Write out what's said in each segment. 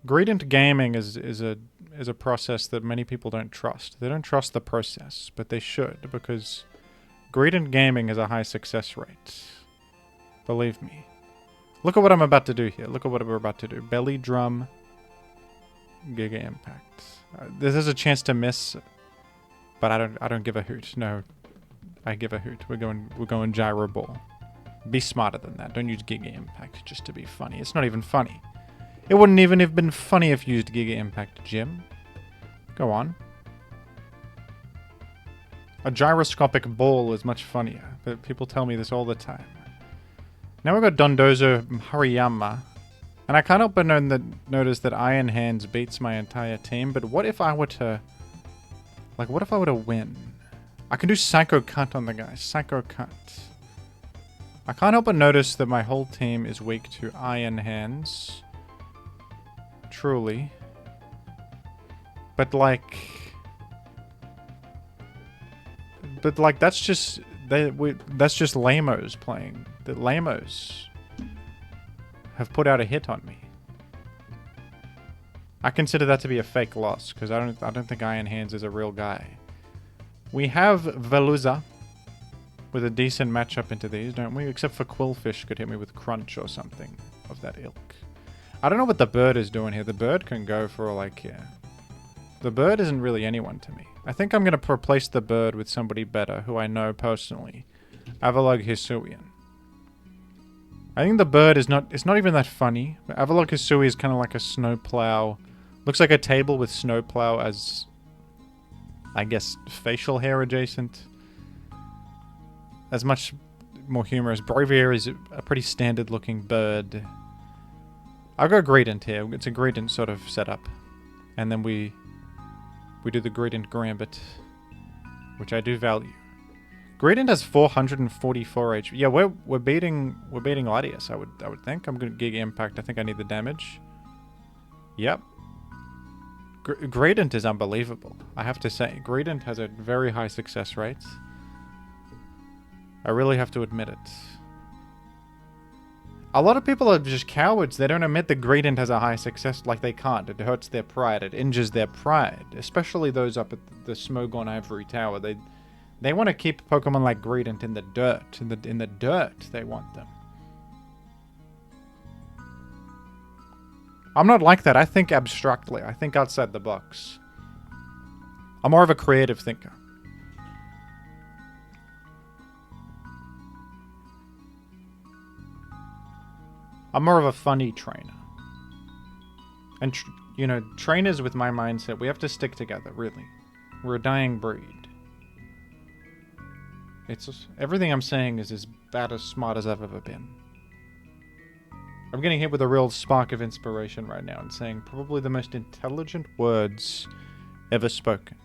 Greedent gaming is a process that many people don't trust. They don't trust the process, but they should, because Greedent gaming has a high success rate. Believe me. Look at what I'm about to do here. Look at what we're about to do. Belly drum, Giga Impact. This is a chance to miss, but I don't give a hoot. No, I give a hoot. We're going gyro ball. Be smarter than that. Don't use Giga Impact just to be funny. It's not even funny. It wouldn't even have been funny if you used Giga Impact, Jim. Go on. A gyroscopic ball is much funnier, but people tell me this all the time. Now we've got Dondozo Hariyama, and I can't help but notice that Iron Hands beats my entire team, but what if I were to... Like, what if I were to win? I can do Psycho Cut on the guy. Psycho Cut. I can't help but notice that my whole team is weak to Iron Hands. Truly. But like, that's just lamos playing. The lamos have put out a hit on me. I consider that to be a fake loss because I don't think Iron Hands is a real guy. We have Veluza with a decent matchup into these, don't we? Except for Quillfish could hit me with Crunch or something of that ilk. I don't know what the bird is doing here. The bird can go for like, yeah. The bird isn't really anyone to me. I think I'm going to replace the bird with somebody better who I know personally. Avalugg Hisuian. I think the bird is not... It's not even that funny. Avalugg Hisui is kind of like a snowplow. Looks like a table with snowplow as... I guess facial hair adjacent. As much more humorous. Bravier is a pretty standard looking bird. I'll go Greedent here. It's a Greedent sort of setup. And then we do the Greedent Gambit, which I do value. Greedent has 444 HP. Yeah, we're beating Latias, I would think. I'm gonna Giga Impact. I think I need the damage. Yep. Greedent is unbelievable, I have to say. Greedent has a very high success rate. I really have to admit it. A lot of people are just cowards. They don't admit that Greedent has a high success. Like, they can't. It hurts their pride. It injures their pride. Especially those up at the Smogon Ivory Tower. They want to keep Pokemon like Greedent in the dirt. In the dirt, they want them. I'm not like that. I think abstractly. I think outside the box. I'm more of a creative thinker. I'm more of a funny trainer. And, you know, trainers with my mindset, we have to stick together, really. We're a dying breed. Everything I'm saying is as bad as smart as I've ever been. I'm getting hit with a real spark of inspiration right now and saying probably the most intelligent words ever spoken.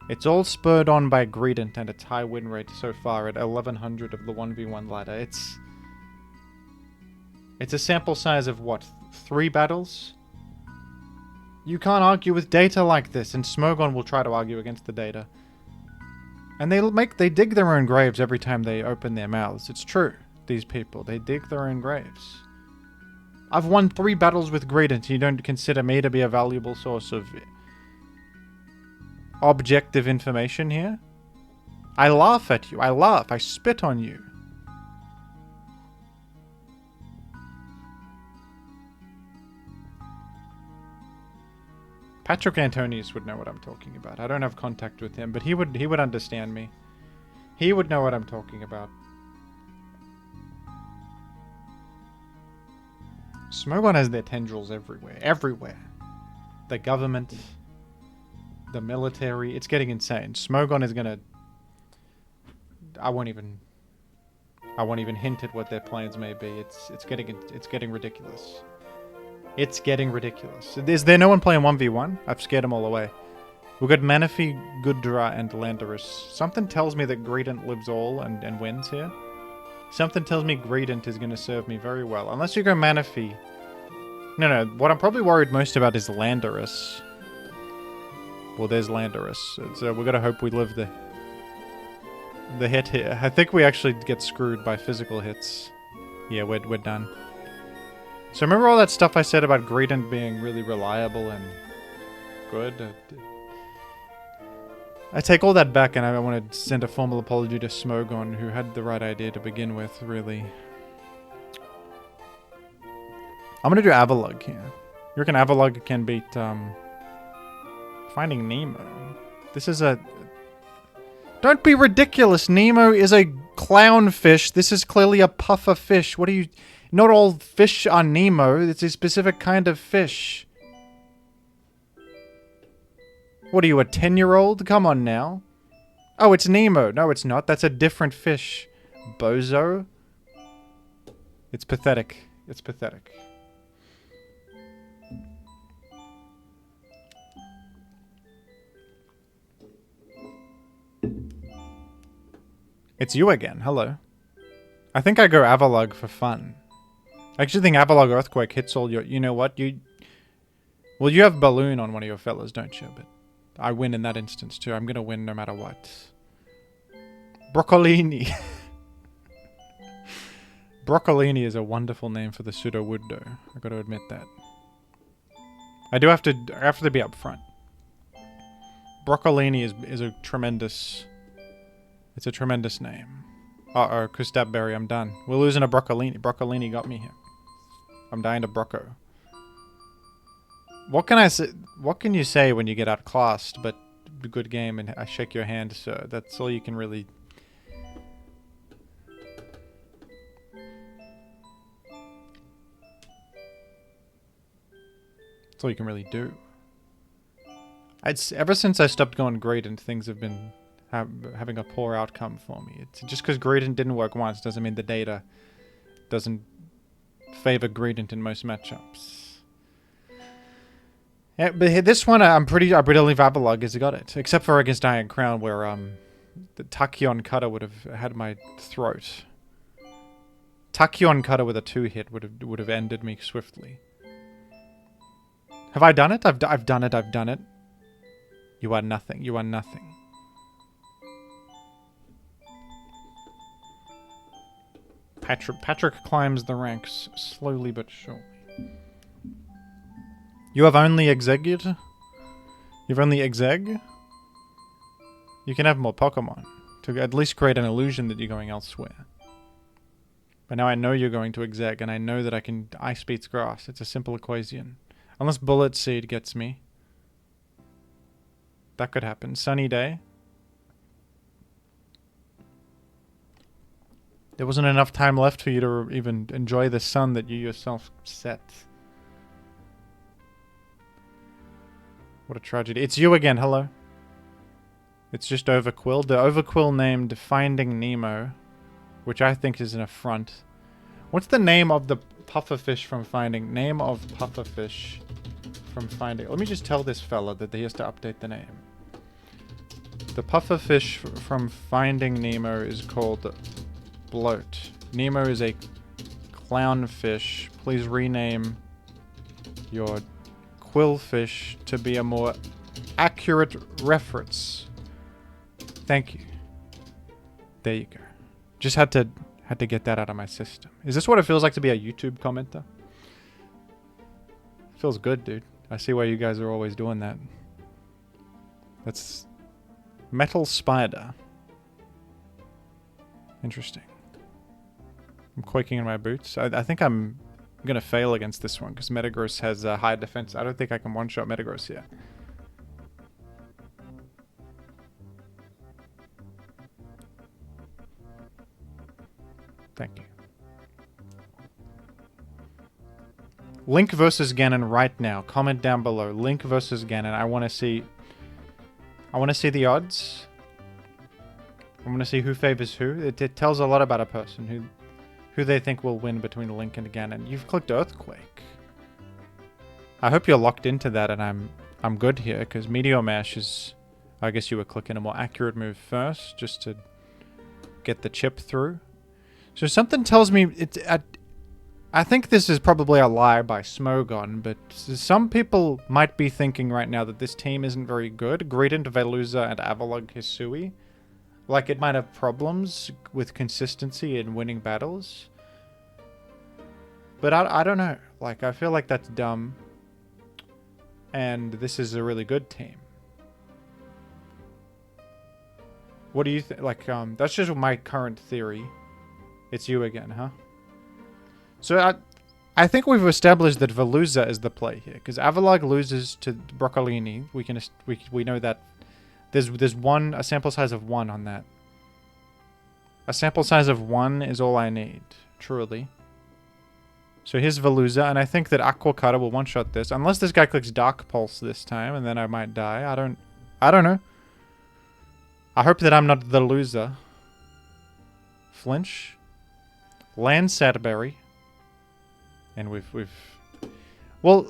It's all spurred on by Greedent and its high win rate so far at 1100 of the 1v1 ladder. It's a sample size of what? 3 battles? You can't argue with data like this, and Smogon will try to argue against the data. And they dig their own graves every time they open their mouths. It's true. These people, they dig their own graves. I've won 3 battles with Greedent. You don't consider me to be a valuable source of objective information here? I laugh at you. I laugh. I spit on you. Patrick Antonius would know what I'm talking about. I don't have contact with him, but he would understand me. He would know what I'm talking about. Smogon has their tendrils everywhere. Everywhere. The government, the military. It's getting insane. Smogon is gonna... I won't even hint at what their plans may be. It's getting ridiculous. It's getting ridiculous. Is there no one playing 1v1? I've scared them all away. We've got Manaphy, Goodra, and Landorus. Something tells me that Greedent lives all and wins here. Something tells me Greedent is going to serve me very well. Unless you go Manaphy. No. What I'm probably worried most about is Landorus. Well, there's Landorus. So we've got to hope we live the hit here. I think we actually get screwed by physical hits. Yeah, we're done. So remember all that stuff I said about Greedent being really reliable and good? I take all that back, and I want to send a formal apology to Smogon, who had the right idea to begin with, really. I'm going to do Avalugg here. You reckon Avalugg can beat Finding Nemo? This is a... Don't be ridiculous! Nemo is a clownfish. This is clearly a puffer fish. What are you... Not all fish are Nemo. It's a specific kind of fish. What are you, a 10-year-old? Come on now. Oh, it's Nemo. No, it's not. That's a different fish. Bozo. It's pathetic. It's pathetic. It's you again. Hello. I think I go Avalugg for fun. I actually think Avalugg Earthquake hits all your... You know what? Well, you have Balloon on one of your fellas, don't you? But I win in that instance, too. I'm going to win no matter what. Broccolini. Broccolini is a wonderful name for the pseudo-wood, though. I've got to admit that. I have to be upfront. Broccolini is a tremendous... It's a tremendous name. Uh-oh, Kustabberry, I'm done. We're losing a Broccolini. Broccolini got me here. I'm dying to Brocco. What can I say? What can you say when you get outclassed, but a good game and I shake your hand, sir? That's all you can really... That's all you can really do. Ever since I stopped going Greedent, things have been having a poor outcome for me. It's just because Greedent didn't work once doesn't mean the data doesn't favor Greedent in most matchups. Yeah, but this one I believe Avalugg has got it, except for against Iron Crown, where the Tachyon Cutter would have had my throat. Tachyon Cutter with a 2-hit would have ended me swiftly. Have I done it? I've done it. I've done it. You are nothing. You are nothing. Patrick climbs the ranks slowly but surely. You have only Exegged? You've only Exeg? You can have more Pokemon to at least create an illusion that you're going elsewhere. But now I know you're going to Exeg, and I know that I can Ice Beats Grass. It's a simple equation. Unless Bullet Seed gets me. That could happen. Sunny day. There wasn't enough time left for you to even enjoy the sun that you yourself set. What a tragedy. It's you again, hello. It's just Overquill. The Overquill named Finding Nemo, which I think is an affront. What's the name of the pufferfish from Finding? Name of pufferfish from Finding. Let me just tell this fella that he has to update the name. The pufferfish from Finding Nemo is called Bloat. Nemo is a clownfish. Please rename your quillfish to be a more accurate reference. Thank you. There you go. Just had to get that out of my system. Is this what it feels like to be a YouTube commenter? Feels good, dude. I see why you guys are always doing that. That's Metal Spider. Interesting. I'm quaking in my boots. I think I'm going to fail against this one because Metagross has high defense. I don't think I can one-shot Metagross here. Thank you. Link versus Ganon right now. Comment down below. Link versus Ganon. I want to see the odds. I want to see who favors who. It tells a lot about a person who they think will win between Link and Ganon. You've clicked Earthquake. I hope you're locked into that and I'm good here because Meteor Mash is, I guess you were clicking a more accurate move first just to get the chip through. So something tells me I think this is probably a lie by Smogon, but some people might be thinking right now that this team isn't very good. Greedent, Veluza, and Avalugg Hisui. Like it might have problems with consistency in winning battles. But I don't know. Like, I feel like that's dumb. And this is a really good team. What do you think? Like, that's just my current theory. It's you again, huh? So I think we've established that Veluza is the play here, because Avalugg loses to Broccolini. We know that there's a sample size of 1 on that. A sample size of 1 is all I need, truly. So here's Veluza, and I think that Aqua Cutter will one-shot this, unless this guy clicks Dark Pulse this time, and then I might die. I don't know. I hope that I'm not the loser. Flinch. Land Sadberry. And we've... Well,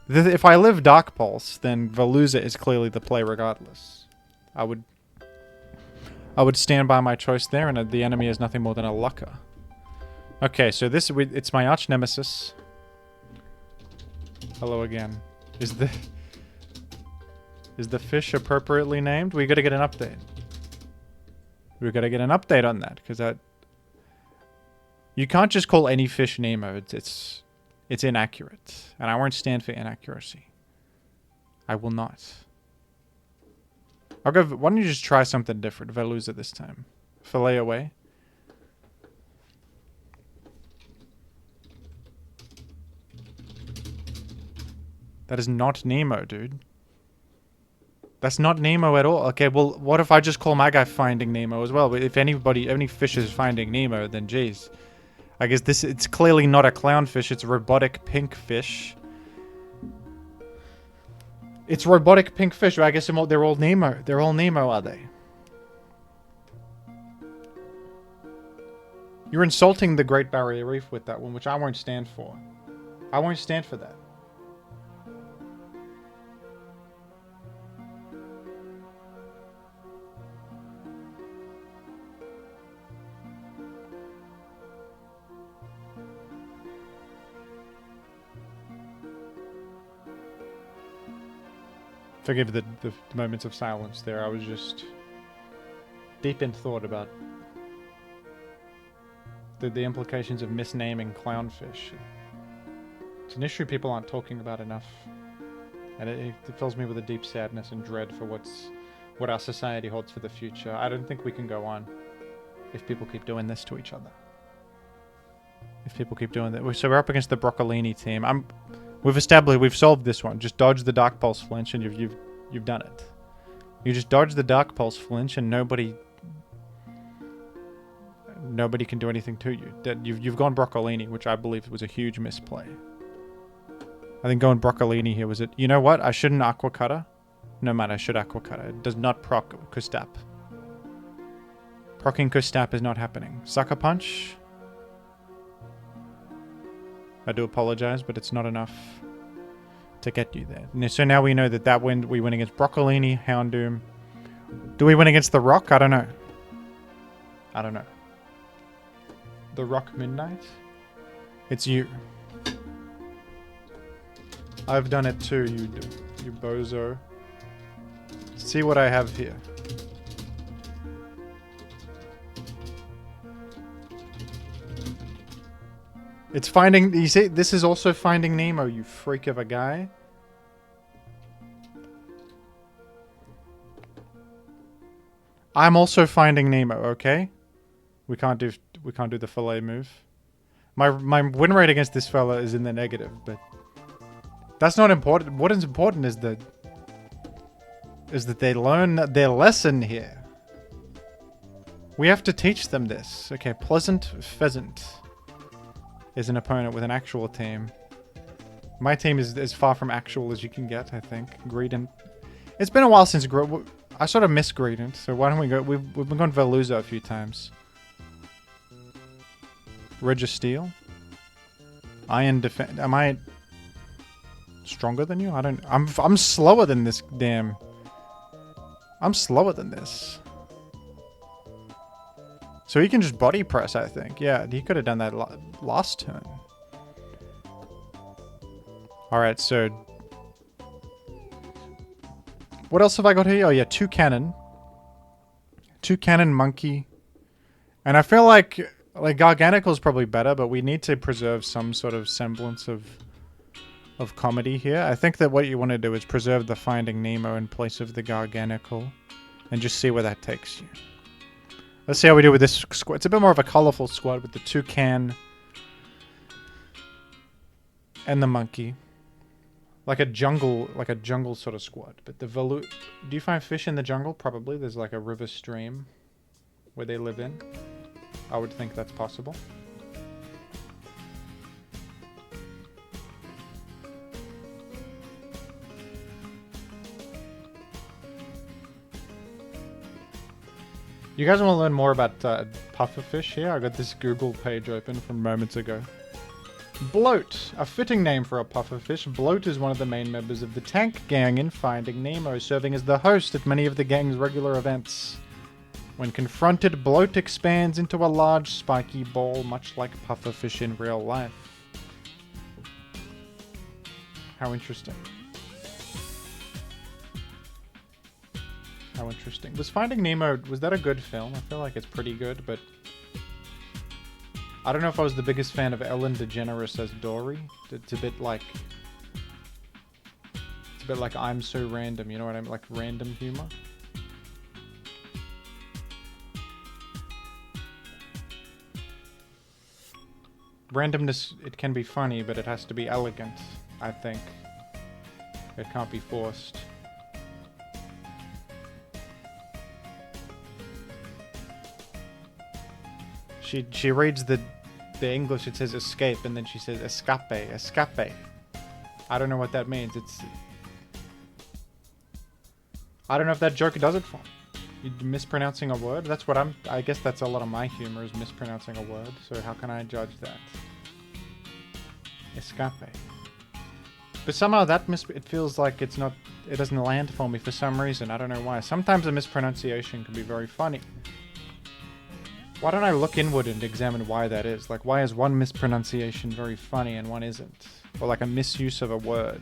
if I live Dark Pulse, then Veluza is clearly the play regardless. I would stand by my choice there, and the enemy is nothing more than a Lucker. Okay, so it's my arch nemesis. Hello again. Is the fish appropriately named? We gotta get an update. We gotta get an update on that, because you can't just call any fish Nemo. It's inaccurate, and I won't stand for inaccuracy. I will not. I'll go. Why don't you just try something different? Veluza this time. Fillet away. That is not Nemo, dude. That's not Nemo at all. Okay, well, what if I just call my guy Finding Nemo as well? But if any fish is Finding Nemo, then geez. I guess it's clearly not a clownfish, it's a robotic pink fish. It's robotic pink fish, I guess they're all Nemo. They're all Nemo, are they? You're insulting the Great Barrier Reef with that one, which I won't stand for. I won't stand for that. Forgive the moments of silence there. I was just deep in thought about the implications of misnaming clownfish. It's an issue people aren't talking about enough. And it fills me with a deep sadness and dread for what our society holds for the future. I don't think we can go on if people keep doing this to each other. If people keep doing that. So we're up against the Broccolini team. We've solved this one. Just dodge the Dark Pulse flinch and you've done it. You just dodge the Dark Pulse flinch and nobody can do anything to you. You've gone Broccolini, which I believe was a huge misplay. I think going Broccolini here was it. You know what? I shouldn't Aqua Cutter. No man, I should Aqua Cutter. It does not proc Kustap. Procking Kustap is not happening. Sucker Punch. I do apologize, but it's not enough to get you there. So now we know that we win against Broccolini, Houndoom. Do we win against the Rock? I don't know. I don't know. The Rock Midnight? It's you. I've done it too, you bozo. See what I have here. It's finding... You see, this is also Finding Nemo, you freak of a guy. I'm also Finding Nemo, okay? We can't do the fillet move. My win rate against this fella is in the negative, but that's not important. What is important is that they learn their lesson here. We have to teach them this. Okay, Pleasant Pheasant is an opponent with an actual team. My team is as far from actual as you can get, I think. Greedent. It's been a while since I sort of miss Greedent, so why don't we go... We've been going Veluza a few times. Registeel. Iron Defense. Am I stronger than you? I don't... I'm slower than this damn... I'm slower than this. So he can just body press, I think. Yeah, he could have done that last turn. Alright, so... What else have I got here? Oh yeah, 2 cannon. 2 cannon monkey. And I feel like Like, Garganicle's probably better, but we need to preserve some sort of semblance of comedy here. I think that what you want to do is preserve the Finding Nemo in place of the Garganicle, and just see where that takes you. Let's see how we do with this squad. It's a bit more of a colorful squad with the toucan and the monkey. Like a jungle sort of squad. But the do you find fish in the jungle? Probably. There's like a river stream where they live in. I would think that's possible. You guys want to learn more about pufferfish here? I got this Google page open from moments ago. Bloat, a fitting name for a pufferfish. Bloat is one of the main members of the tank gang in Finding Nemo, serving as the host at many of the gang's regular events. When confronted, Bloat expands into a large spiky ball, much like pufferfish in real life. How interesting. How interesting. Was Finding Nemo, was that a good film? I feel like it's pretty good, but I don't know if I was the biggest fan of Ellen DeGeneres as Dory. It's a bit like I'm So Random, you know what I mean? Like random humor. Randomness, it can be funny, but it has to be elegant, I think. It can't be forced. She reads the English, it says escape, and then she says escape, escape. I don't know what that means. I don't know if that joke does it for me. You're mispronouncing a word? That's what I guess that's a lot of my humor, is mispronouncing a word. So how can I judge that? Escape. But somehow that it feels like it doesn't land for me for some reason. I don't know why. Sometimes a mispronunciation can be very funny. Why don't I look inward and examine why that is? Like, why is one mispronunciation very funny and one isn't? Or like a misuse of a word.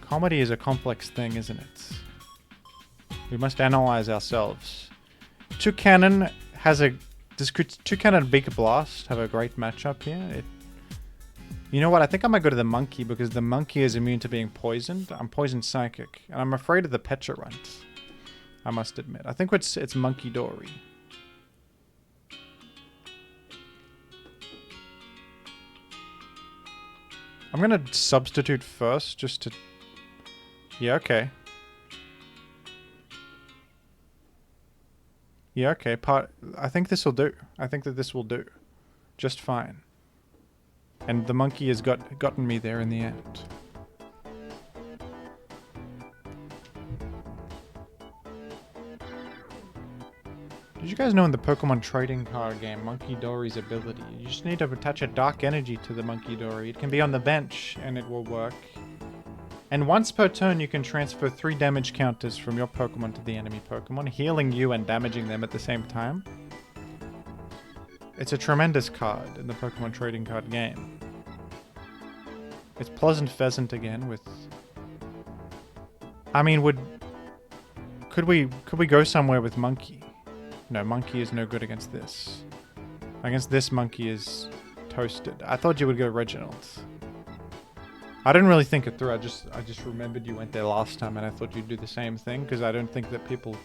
Comedy is a complex thing, isn't it? We must analyze ourselves. Toucanon has a... Does Toucanon and Big Blast have a great matchup here? You know what? I think I might go to the monkey because the monkey is immune to being poisoned. I'm poison psychic. And I'm afraid of the Pecharunt. I must admit. I think it's Monkey Dory. I'm gonna substitute first just to... Yeah, okay. Yeah, okay. I think this will do. I think that this will do. Just fine. And the monkey has gotten me there in the end. Did you guys know in the Pokemon trading card game, Monkey Dory's ability, you just need to attach a dark energy to the Monkey Dory. It can be on the bench and it will work. And once per turn, you can transfer 3 damage counters from your Pokemon to the enemy Pokemon, healing you and damaging them at the same time. It's a tremendous card in the Pokemon trading card game. It's Pleasant Pheasant again with... I mean, could we go somewhere with Monkey? No, Monkey is no good against this. Against this, Monkey is toasted. I thought you would go Reginald. I didn't really think it through. I just remembered you went there last time and I thought you'd do the same thing because I don't think that people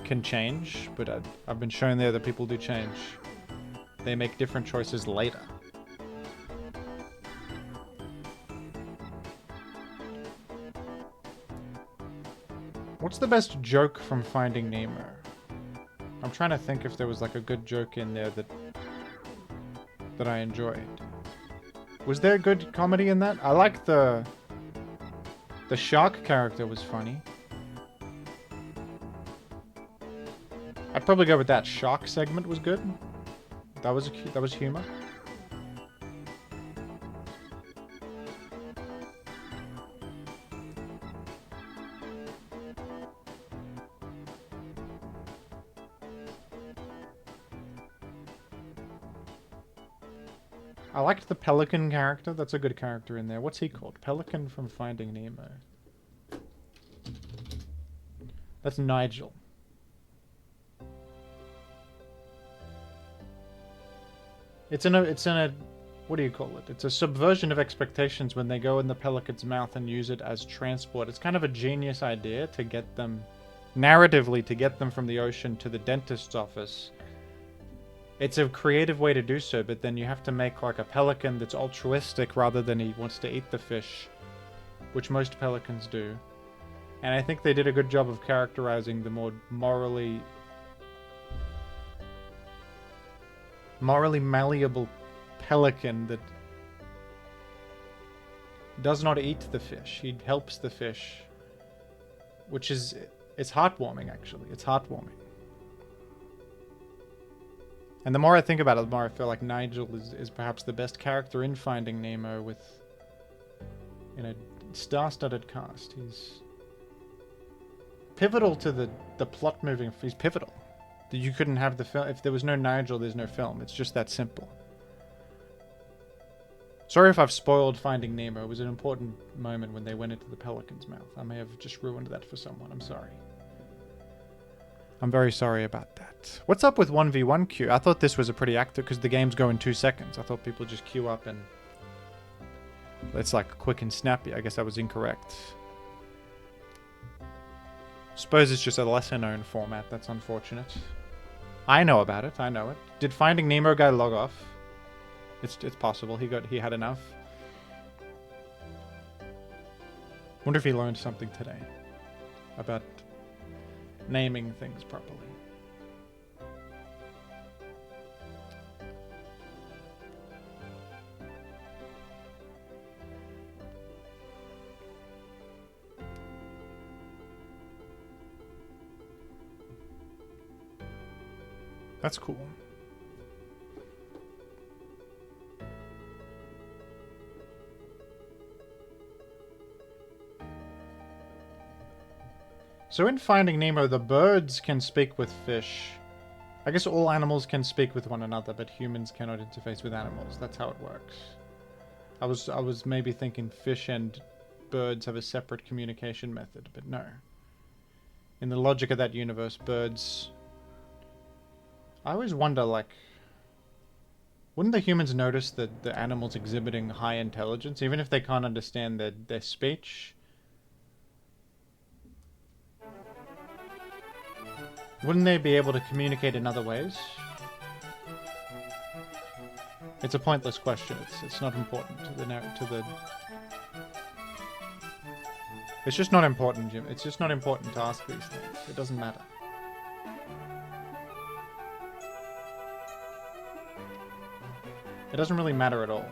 can change, but I've been shown there that people do change. They make different choices later. What's the best joke from Finding Nemo? I'm trying to think if there was like a good joke in there that I enjoyed. Was there good comedy in that? I like the shark character was funny. I'd probably go with that. Shark segment was good. That was humor. I liked the Pelican character. That's a good character in there. What's he called? Pelican from Finding Nemo. That's Nigel. It's in a what do you call it? It's a subversion of expectations when they go in the pelican's mouth and use it as transport. It's kind of a genius idea to get them, narratively, to get them from the ocean to the dentist's office. It's a creative way to do so, but then you have to make like a pelican that's altruistic rather than he wants to eat the fish, which most pelicans do. And I think they did a good job of characterizing the more morally malleable pelican that does not eat the fish. He helps the fish, which is, it's heartwarming actually. It's heartwarming. And the more I think about it, the more I feel like Nigel is perhaps the best character in Finding Nemo with, in a star-studded cast. He's pivotal to the plot moving. He's pivotal. You couldn't have the film if there was no Nigel. There's no film. It's just that simple. Sorry if I've spoiled Finding Nemo. It was an important moment when they went into the pelican's mouth. I may have just ruined that for someone. I'm sorry. I'm very sorry about that. What's up with 1v1 queue? I thought this was a pretty active because the games go in 2 seconds. I thought people just queue up and it's like quick and snappy. I guess I was incorrect. Suppose it's just a lesser known format. That's unfortunate. I know about it. I know it. Did Finding Nemo guy log off? It's possible. He had enough. Wonder if he learned something today about naming things properly. That's cool. So in Finding Nemo, the birds can speak with fish. I guess all animals can speak with one another, but humans cannot interface with animals. That's how it works. I was maybe thinking fish and birds have a separate communication method, but no. In the logic of that universe, birds... I always wonder, like... Wouldn't the humans notice that the animals exhibiting high intelligence, even if they can't understand their speech? Wouldn't they be able to communicate in other ways? It's a pointless question. It's not important to the. It's just not important, Jim. It's just not important to ask these things. It doesn't matter. It doesn't really matter at all.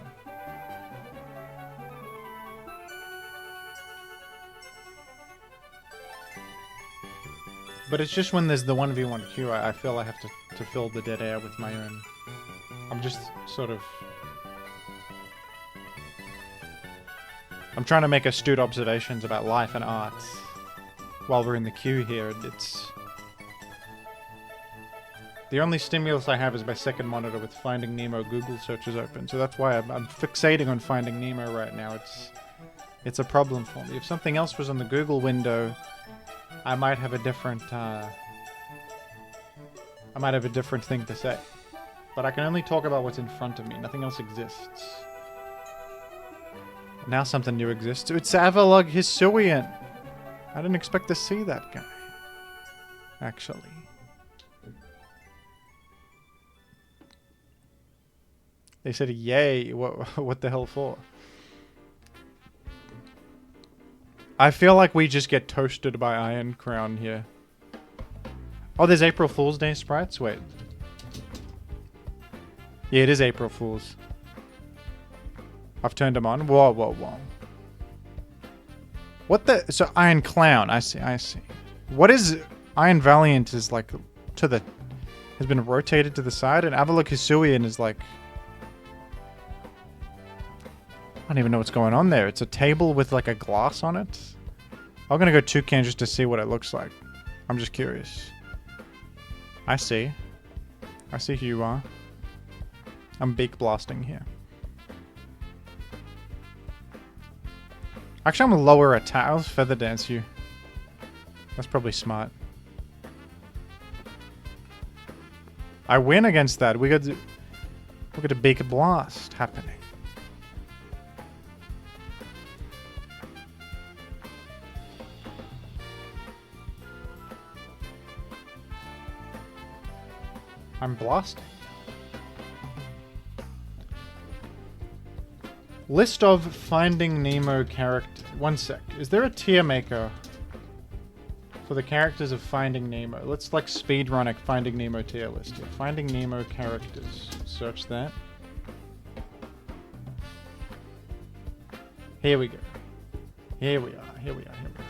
But it's just when there's the 1v1 queue, I feel I have to fill the dead air with my own. I'm just sort of... I'm trying to make astute observations about life and art while we're in the queue here. It's... The only stimulus I have is my second monitor with Finding Nemo Google searches open, so that's why I'm fixating on Finding Nemo right now. It's a problem for me. If something else was on the Google window, I might have a different thing to say. But I can only talk about what's in front of me. Nothing else exists. Now something new exists. It's Avalugg Hisuian. I didn't expect to see that guy. Actually. They said, yay. What the hell for? I feel like we just get toasted by Iron Crown here. Oh, there's April Fool's Day sprites? Wait. Yeah, it is April Fool's. I've turned them on. Whoa, whoa, whoa. What the... So, Iron Clown. I see, I see. What is... Iron Valiant is like to the... Has been rotated to the side, and Avalugg Hisuian is like... I don't even know what's going on there. It's a table with like a glass on it. I'm gonna go Toucan just to see what it looks like. I'm just curious. I see. I see who you are. I'm beak blasting here. Actually, I'm gonna lower attack. I'll feather dance you. That's probably smart. I win against that. We got. Look at a big blast happening. I'm blasting. List of Finding Nemo characters. One sec. Is there a tier maker for the characters of Finding Nemo? Let's like speedrun a Finding Nemo tier list here. Finding Nemo characters. Search that. Here we go. Here we are. Here we are. Here we are.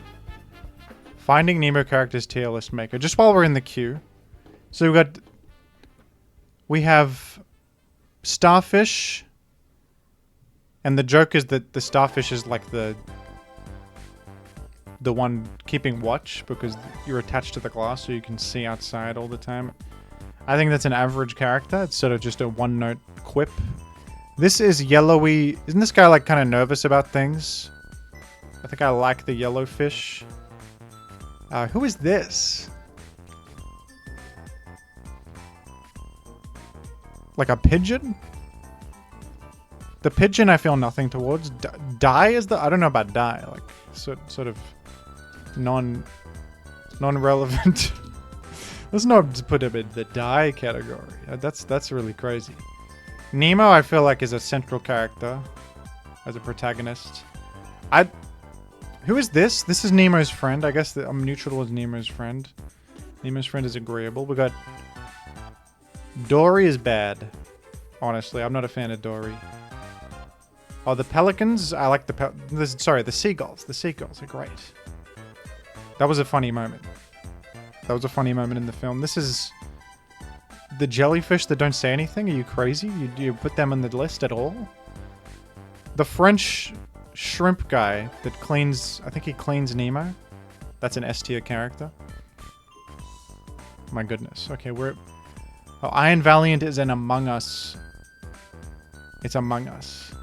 Finding Nemo characters tier list maker. Just while we're in the queue. So we have Starfish. And the joke is that the Starfish is like the one keeping watch because you're attached to the glass so you can see outside all the time. I think that's an average character. It's sort of just a one-note quip. This is yellowy. Isn't this guy like kind of nervous about things? I think I like the yellow fish. Who is this? Like a pigeon? The pigeon I feel nothing towards. Die is the... I don't know about die. Like, sort of non-relevant. Let's not put him in the die category. That's really crazy. Nemo I feel like is a central character. As a protagonist. Who is this? This is Nemo's friend. I guess I'm neutral towards Nemo's friend. Nemo's friend is agreeable. We got... Dory is bad. Honestly, I'm not a fan of Dory. Oh, the pelicans. I like the seagulls. The seagulls are great. That was a funny moment. That was a funny moment in the film. This is the jellyfish that don't say anything. Are you crazy? You put them on the list at all? The French shrimp guy that cleans... I think he cleans Nemo. That's an S tier character. My goodness. Okay, we're... Oh, Iron Valiant is an Among Us. It's Among Us.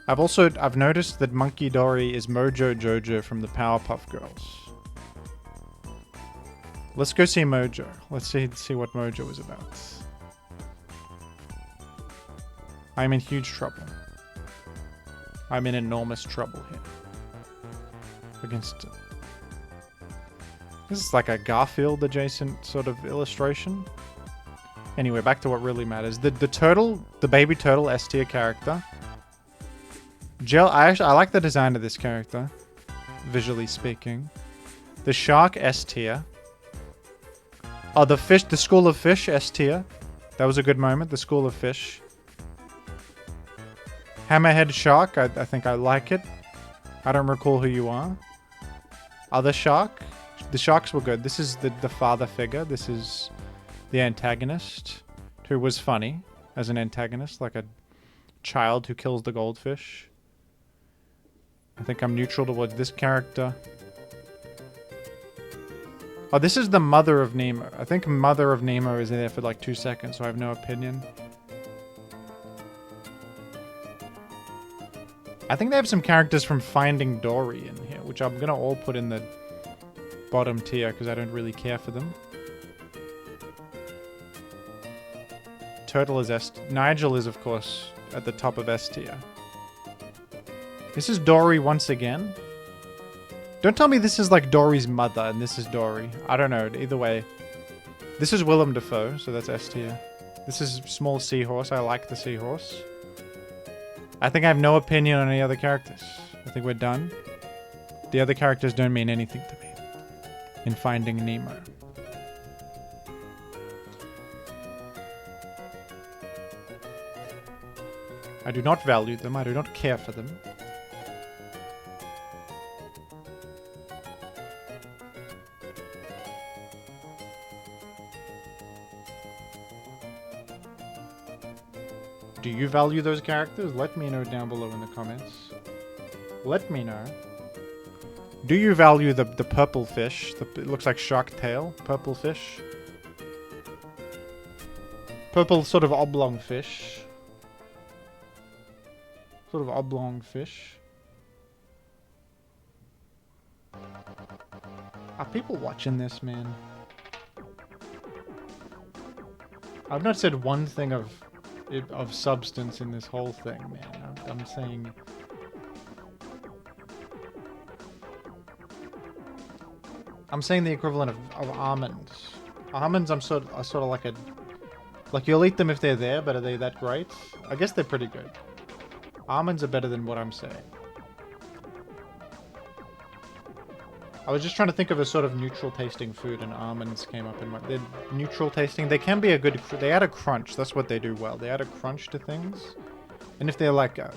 I've noticed that Monkey Dory is Mojo Jojo from the Powerpuff Girls. Let's go see Mojo. Let's see what Mojo is about. I'm in huge trouble. I'm in enormous trouble here. Against... This is like a Garfield adjacent sort of illustration. Anyway, back to what really matters. The turtle, the baby turtle S tier character. I like the design of this character, visually speaking. The shark S tier. Oh, the fish, the school of fish S tier. That was a good moment. The school of fish. Hammerhead shark. I think I like it. I don't recall who you are. Other shark. The sharks were good. This is the father figure. This is the antagonist, who was funny as an antagonist, like a child who kills the goldfish. I think I'm neutral towards this character. Oh, this is the mother of Nemo. I think mother of Nemo is there for like 2 seconds, so I have no opinion. I think they have some characters from Finding Dory in here, which I'm gonna all put in the bottom tier because I don't really care for them. Turtle is S. Nigel is, of course, at the top of S tier. This is Dory once again. Don't tell me this is like Dory's mother and this is Dory. I don't know. Either way. This is Willem Dafoe, so that's S tier. This is Small Seahorse. I like the seahorse. I think I have no opinion on any other characters. I think we're done. The other characters don't mean anything to me in Finding Nemo. I do not value them. I do not care for them. Do you value those characters? Let me know down below in the comments. Let me know. Do you value the purple fish? It looks like shark tail. Purple fish. Purple sort of oblong fish. Sort of oblong fish. Are people watching this, man? I've not said one thing of substance in this whole thing, man. I'm saying... I'm saying the equivalent of almonds. Almonds, are sort of like a... Like, you'll eat them if they're there, but are they that great? I guess they're pretty good. Almonds are better than what I'm saying. I was just trying to think of a sort of neutral tasting food, and almonds came up in my... They're neutral tasting. They can be a good... They add a crunch. That's what they do well. They add a crunch to things. And if they're like a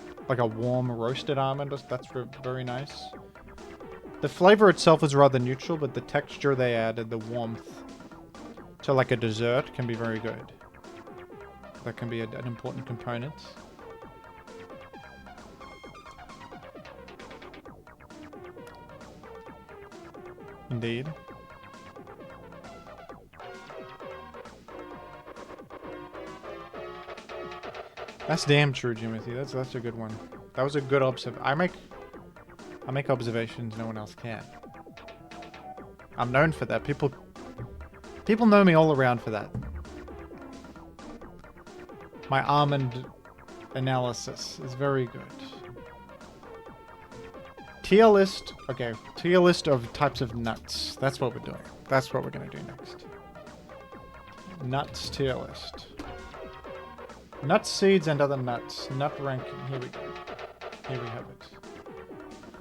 warm roasted almond, that's very nice. The flavor itself is rather neutral, but the texture they add and the warmth to like a dessert can be very good. That can be an important component. Indeed. That's damn true, Jimothy. That's a good one. That was a good I make observations no one else can. I'm known for that. People know me all around for that. My almond analysis is very good. Tier list. Okay, tier list of types of nuts. That's what we're doing. That's what we're going to do next. Nuts tier list. Nuts, seeds, and other nuts. Nut ranking. Here we go. Here we have it.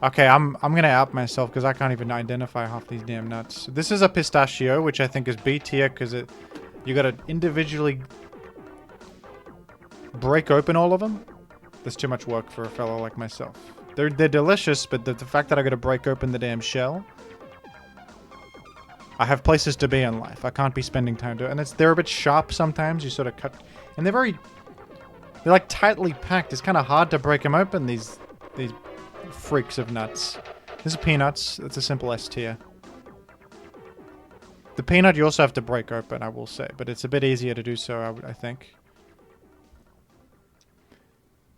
Okay, I'm gonna out myself because I can't even identify half these damn nuts. This is a pistachio, which I think is B tier because you gotta individually break open all of them. That's too much work for a fellow like myself. They're delicious, but the fact that I gotta break open the damn shell. I have places to be in life. I can't be spending time to it. And they're a bit sharp sometimes. You sort of cut, and they're like tightly packed. It's kind of hard to break them open. These freaks of nuts. This is peanuts. It's a simple S tier. The peanut you also have to break open, I will say, but it's a bit easier to do so, I think.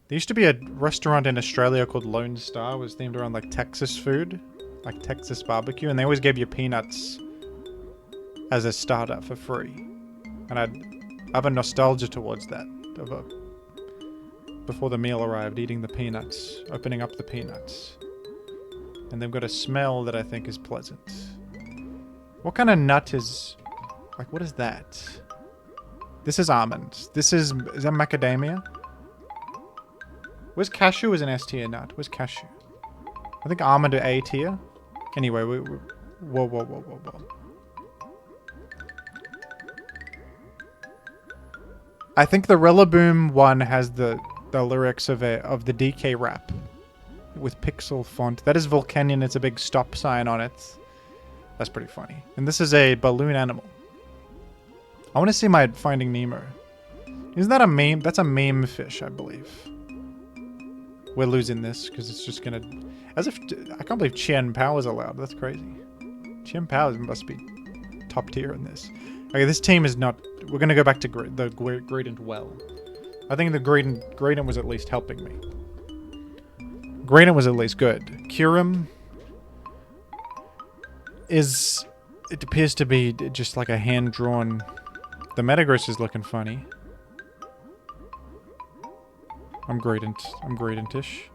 There used to be a restaurant in Australia called Lone Star. It was themed around like Texas food, like Texas barbecue, and they always gave you peanuts as a starter for free. And I have a nostalgia towards that. Before the meal arrived, eating the peanuts, opening up the peanuts. And they've got a smell that I think is pleasant. What kind of nut is... Like, what is that? This is almond. Is that macadamia? Where's cashew is an S tier nut? Where's cashew? I think almond are A tier. Anyway, whoa. I think the Rillaboom one has the lyrics of the DK rap with pixel font. That is Volcanion. It's a big stop sign on it. That's pretty funny. And this is a balloon animal. I want to see my Finding Nemo. Isn't that a meme? That's a meme fish, I believe. We're losing this because it's just gonna... As if... I can't believe Chen Pao is allowed. That's crazy. Chen Pao must be top tier in this. Okay, this team is not... We're gonna go back to the Greedent well. I think the Greedent was at least helping me. Greedent was at least good. Kyurem is... It appears to be just like a hand-drawn... The Metagross is looking funny. I'm Greedent-ish.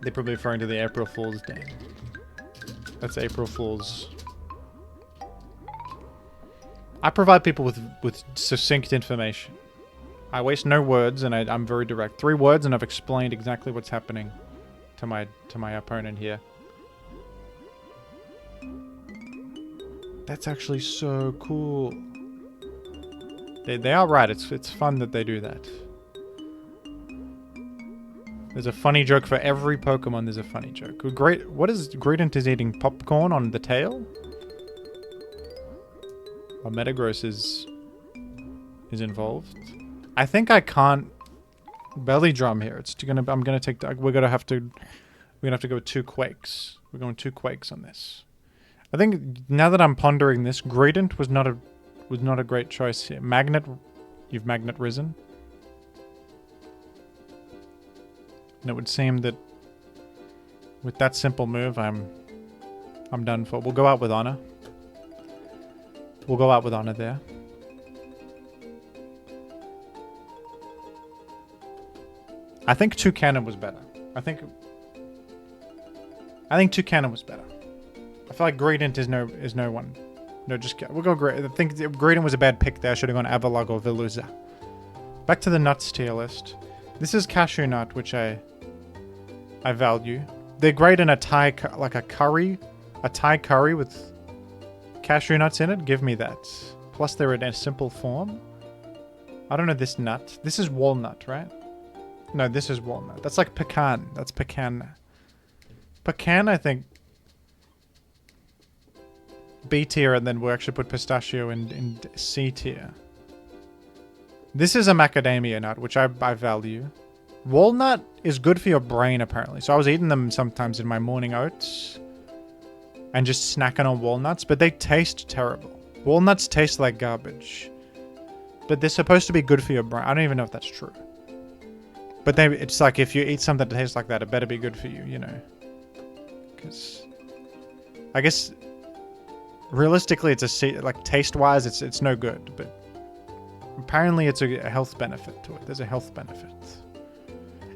They're probably referring to the April Fool's Day. That's April Fool's... I provide people with succinct information. I waste no words, and I'm very direct. 3 words, and I've explained exactly what's happening to my opponent here. That's actually so cool. They are right. It's fun that they do that. There's a funny joke for every Pokemon. There's a funny joke. What is Greedent is eating popcorn on the tail? Metagross is involved. I think I can't belly drum here. We're gonna have to go with 2 Quakes. We're going 2 Quakes on this. I think now that I'm pondering this, Greedent was not a great choice here. You've Magnet risen. And it would seem that with that simple move, I'm done for. We'll go out with honor. We'll go out with honor there. I think Toucannon was better. I think Toucannon was better. I feel like Greedent is no one. No, just we'll go Greedent. I think Greedent was a bad pick there. I should have gone Avalugg or Veluza. Back to the nuts tier list. This is cashew nut, which I value. They're great in a Thai, like a curry, with cashew nuts in it. Give me that. Plus they're in a simple form. I don't know this nut. This is walnut, right? No, this is walnut. That's like pecan. That's pecan. Pecan, I think. B tier, and then we'll actually put pistachio in C tier. This is a macadamia nut, which I value. Walnut is good for your brain, apparently. So I was eating them sometimes in my morning oats. And just snacking on walnuts, but they taste terrible. Walnuts taste like garbage. But they're supposed to be good for your brain. I don't even know if that's true. But it's like if you eat something that tastes like that, it better be good for you, you know. Because I guess realistically, it's like taste-wise, it's no good. But apparently, it's a health benefit to it. There's a health benefit.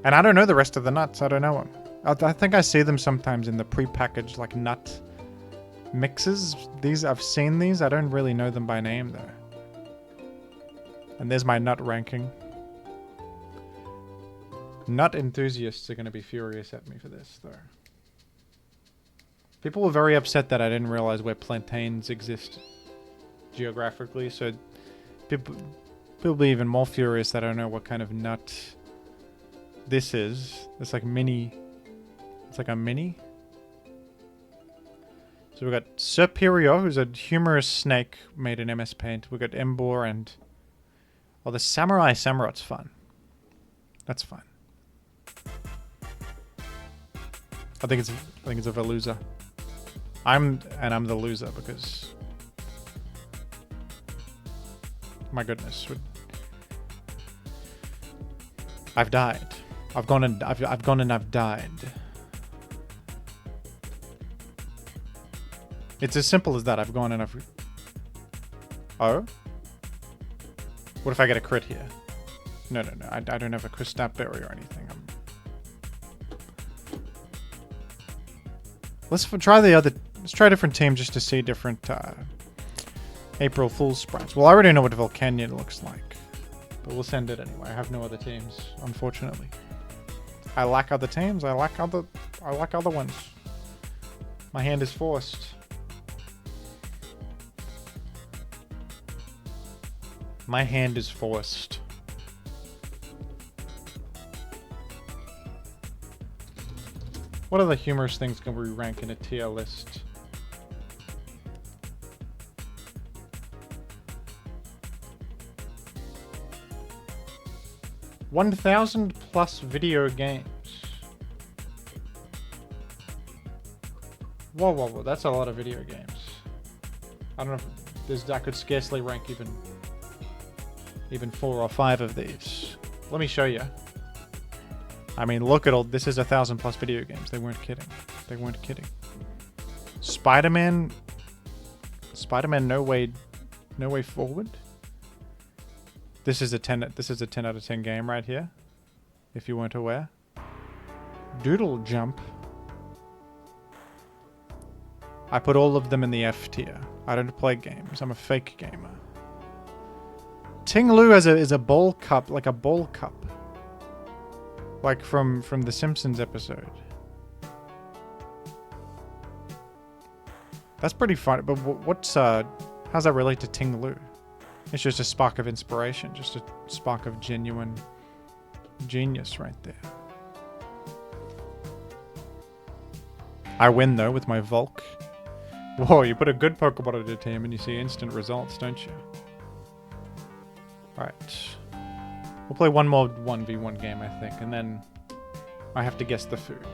And I don't know the rest of the nuts. I don't know them. I think I see them sometimes in the pre-packaged like nut mixes. I've seen these. I don't really know them by name though. And there's my nut ranking. Nut enthusiasts are going to be furious at me for this, though. People were very upset that I didn't realize where plantains exist geographically, so people will be even more furious that I don't know what kind of nut this is. It's like mini. It's like a mini. So we've got Serperior, who's a humorous snake made in MS Paint. We've got Embor and... Oh, the Samurai Samurot's fun. That's fun. I think it's a Veluza. I'm the loser because my goodness, I've died. I've gone and I've died. It's as simple as that. I've gone and I've... Oh? What if I get a crit here? No. I don't have a Crystal Berry or anything. Let's try a different team just to see different April Fool's sprites. Well, I already know what Volcanion looks like, but we'll send it anyway. I have no other teams, unfortunately. I lack other teams. I lack other ones. My hand is forced. My hand is forced. What other humorous things can we rank in a tier list? +1,000 video games. Whoa, that's a lot of video games. I don't know if I could scarcely rank even 4 or 5 of these. Let me show you. I mean, look at all... This is 1,000+ video games. They weren't kidding. They weren't kidding. Spider-Man... no way forward. This is a 10 out of 10 game right here. If you weren't aware. Doodle Jump. I put all of them in the F tier. I don't play games. I'm a fake gamer. Ting Lu is a ball cup, like a ball cup. Like from the Simpsons episode. That's pretty fun, but how's that relate to Ting Lu? It's just a spark of inspiration, just a spark of genuine genius right there. I win though with my Volk. Whoa, you put a good Pokemon on your team and you see instant results, don't you? Alright. We'll play one more 1v1 game, I think, and then I have to guess the food.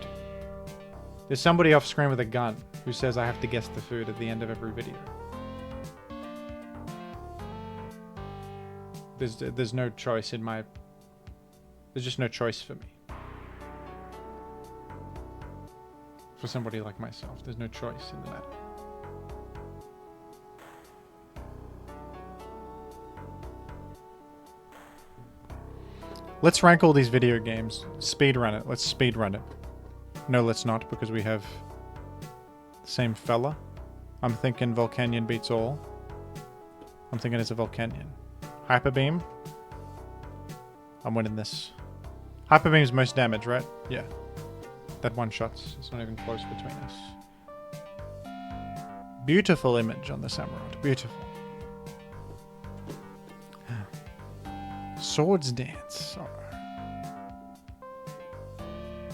There's somebody off screen with a gun who says I have to guess the food at the end of every video. There's no choice in my... There's just no choice for me. For somebody like myself, there's no choice in the matter. Let's rank all these video games. Speed run it. Let's speed run it. No, let's not, because we have the same fella. I'm thinking Volcanion beats all. I'm thinking it's a Volcanion. Hyper Beam. I'm winning this. Hyper Beam's most damage, right? Yeah. That one shots. It's not even close between us. Beautiful image on this emerald. Beautiful. Swords Dance. Alright.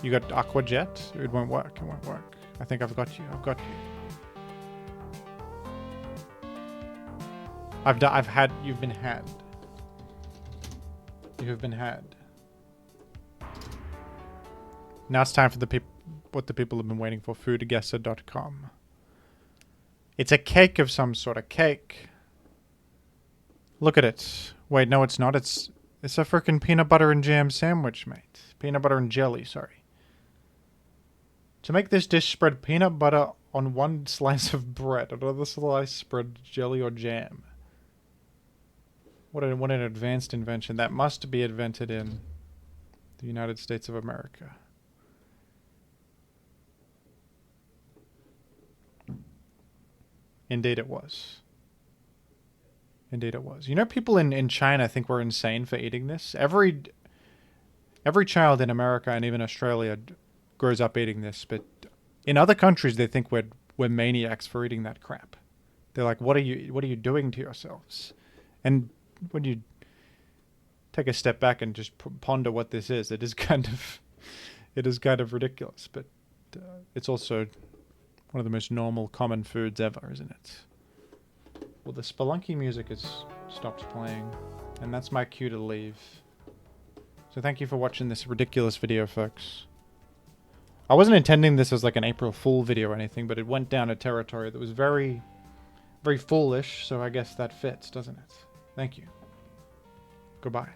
You got Aqua Jet? It won't work. It won't work. I think I've got you. I've got you. I've had. You've been had. You have been had. Now it's time for what the people have been waiting for. Foodguesser.com. It's a cake of some sort. A cake. Look at it. Wait, no, it's not. It's a freaking peanut butter and jam sandwich, mate. Peanut butter and jelly, sorry. To make this dish, spread peanut butter on one slice of bread. Another slice, spread jelly or jam. What an advanced invention. That must be invented in the United States of America. Indeed it was. Indeed it was. You know, people in China think we're insane for eating this. Every child in America and even Australia grows up eating this, but in other countries they think we're maniacs for eating that crap. They're like, what are you doing to yourselves? And when you take a step back and just ponder what this is, it is kind of ridiculous, but it's also one of the most normal, common foods ever, isn't it? Well, the Spelunky music has stopped playing, and that's my cue to leave. So thank you for watching this ridiculous video, folks. I wasn't intending this as like an April Fool video or anything, but it went down a territory that was very, very foolish, so I guess that fits, doesn't it? Thank you. Goodbye.